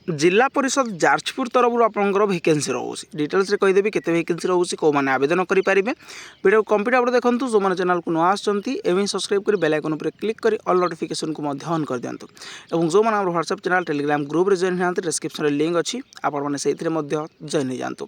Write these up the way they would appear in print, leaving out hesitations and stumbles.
जिला परिषद जाजपुर तरफ आपंकर वैकेंसी रोचे डिटेल्स कहीदेवी केते वैकेंसी रोचे कौ मैंने आवेदन करेंगे वीडियो कंप्लीट भाव देखो जो मैंने चैनल को नुआ आवें सब्सक्राइब कर बेल आइकन पर क्लिक कर ऑल नोटिफिकेशन को ऑन कर दिंतु और जो मैंने व्हाट्सएप चैनल टेलीग्राम ग्रुप रे जॉइन होते डिस्क्रिप्शन लिंक अच्छी आपने से जॉइन हो जातु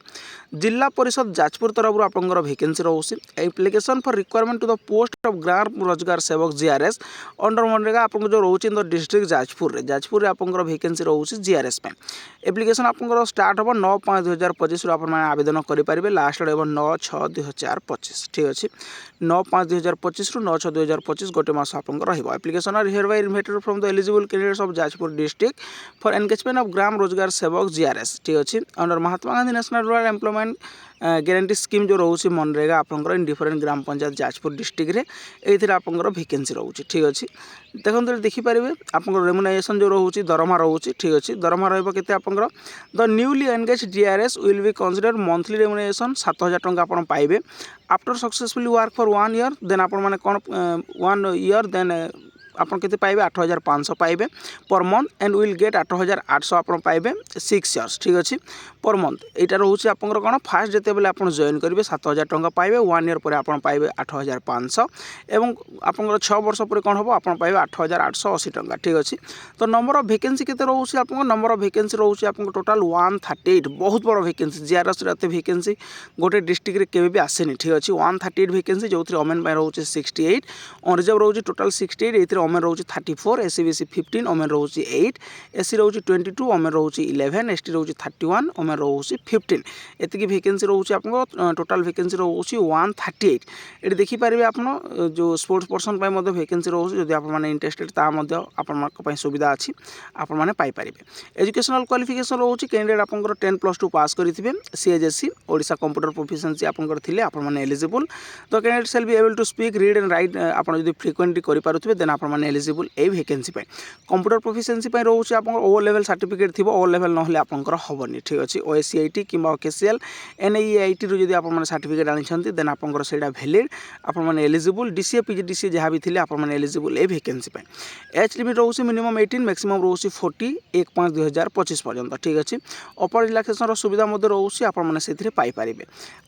जिला परिषद जाजपुर तरफ आपंकर वैकेंसी रोचे application for requirement to the post of Gram Rozgar Sevak GRS under MNREGA आप जो रोचे डिस्ट्रिक्ट जाजपुर आपंकर वैकेंसी रोचे जीआरएस एप्लिकेशन आपंकर स्टार्ट हम 9/5/2025 आप आवेदन करेंगे लास्ट डेट 9/6/2025 ठीक अच्छे 9/5/2025 रु 9/6/2025 गोटे मास आपंकर application are hereby invited from the eligible candidates of Jajpur district for engagement of Gram Rozgar Sevak GRS ठीक अच्छे under Mahatma Gandhi national rural employment guarantee scheme जो रोचे मनरेगा आपंकर in different gram panchayat Jajpur district रे एथिरे आपंकर वैकेंसी रोचे ठीक अच्छे देखते देखिपारे आपंकर रेमुनेशन जो रोचे दरमा रोचे ठीक अच्छे दरमा रहिबो आपंकर the newly engage GRS will be consider monthly remuneration 7,000 टंका आप पाइबे after successfully work for 1 year then आप मैंने कौन 1 ईयर देन आपन केते पाइबे 8,500 पाइबे per month and will get 8,800 आपन पाइबे 6 इयर्स ठीक अच्छे पर मंथ यहाँ रोचे आपंकर कौन फास्ट जिते बेले आप जॉइन करेंगे 7,000 टंका पाइबे 1 ईयर पर आप पाइबे 8,500 एवं आपंकर 6 वर्ष पर कौन हम आप पाइबे 8,880 टंका ठीक अच्छे तो नंबर ऑफ वैकेंसी केते रोचे आप नंबर ऑफ वैकेंसी रोचे आप टोटाल 138 बहुत बड़ वैकेंसी जीआरएस वैकेंसी गोटे डिस्ट्रिक्ट केवे भी आसेनी ठीक अच्छे 138 वैकेंसी जो ओमेन रोचे 68 अनरिजर्व रोचे टोटाल 68 ये ओमेन रोचे 34 एससी बीसी 15 ओमेन रोचे 8 एससी रोचे 22 ओमेन रोचे 11 एसटी रोचे 31 ओमेन रोचे 15 एतिकी वैकेंसी रोचे आपको टोटाल वैकेंसी रोचे 138 ये देखिपारे आप जो स्पोर्ट्स पर्सन वैकेंसी रोचे जब आप इंटरेस्टेड आप सुविधा अच्छी आप एजुकेशनल क्वालिफिकेशन रोचे कैंडिडेट आपंकर 10+2 पास करेंगे सीएचएससी ओडिशा कंप्यूटर प्रोफिशिएंसी आपंकर थिले आप एलिजिबल तो candidate shall be able to speak read and write आप फ्रिक्वेंटली करेंगे देन आप eligible a vacancy computer proficiency रोचे आप ओ लेवल सर्टिफिकेट थी ओ लेवल ना आपंकर हेनी ठीक अच्छे ओएसीआईटी कि ओकेसीएल एनआईआईटी रू जब आप सर्टिफिकेट आनी देन आपंकर से वैलिड आप एलिजिबल डीसीए पीजीडीसीए जहाँ भी थे आप eligible a vacancy age limit रोचे मिनिमम 18 मैक्सिमम रोचे 40 1/5/2025 पर्यंत ठीक अच्छे अपर रिलैक्सेशन सुविधा रोचे आपरे पाइपर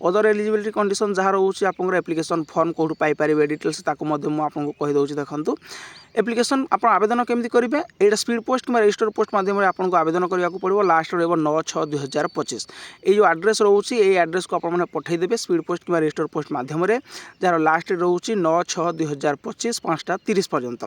अदर एलिजिबिलिटी कंडीशन जहाँ रोचे आप एप्लिकेशन फॉर्म कौटू पाइपर डिटेल्स आपको कहीदे देखूँ एप्लिकेशन आप आवेदन केमती करेंगे यहाँ स्पीड पोस्ट कि रजिस्टर पोस्ट माध्यम आपको आवेदन करने को पड़ो लास्ट रहा 9/6/2025 ये जो एड्रेस रोचे ये एड्रेस को आपने पठेदेवे स्पीड पोस्ट कि रजिस्टर पोस्ट माध्यम जार लास्ट रोचे 9/6/2025 5:30 पर्यंत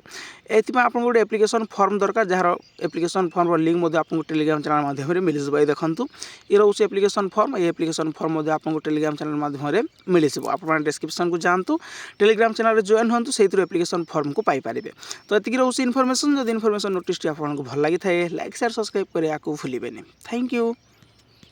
ये आपको गोटे एप्लिकेशन फॉर्म दरकार जार एप्लिकेशन फॉर्म लिंक आपको टेलीग्राम चैनल माध्यम मिल जाए देखूँ ये रोचे एप्लिकेशन फॉर्म ये एप्लिकेशन फॉर्म आपको टेलीग्राम चैनल माध्यम मिल जाए आप डिस्क्रिप्शन को जातु टेलीग्राम चैनल जॉइन हूँ से एप्लिकेशन फॉर्म को पाइपर तो ये रोचे इनफॉरमेशन जब इनफॉरमेशन नोटिस आपको भल लगी था लाइक शेयर सब्सक्राइब करने को भूलें थैंक यू।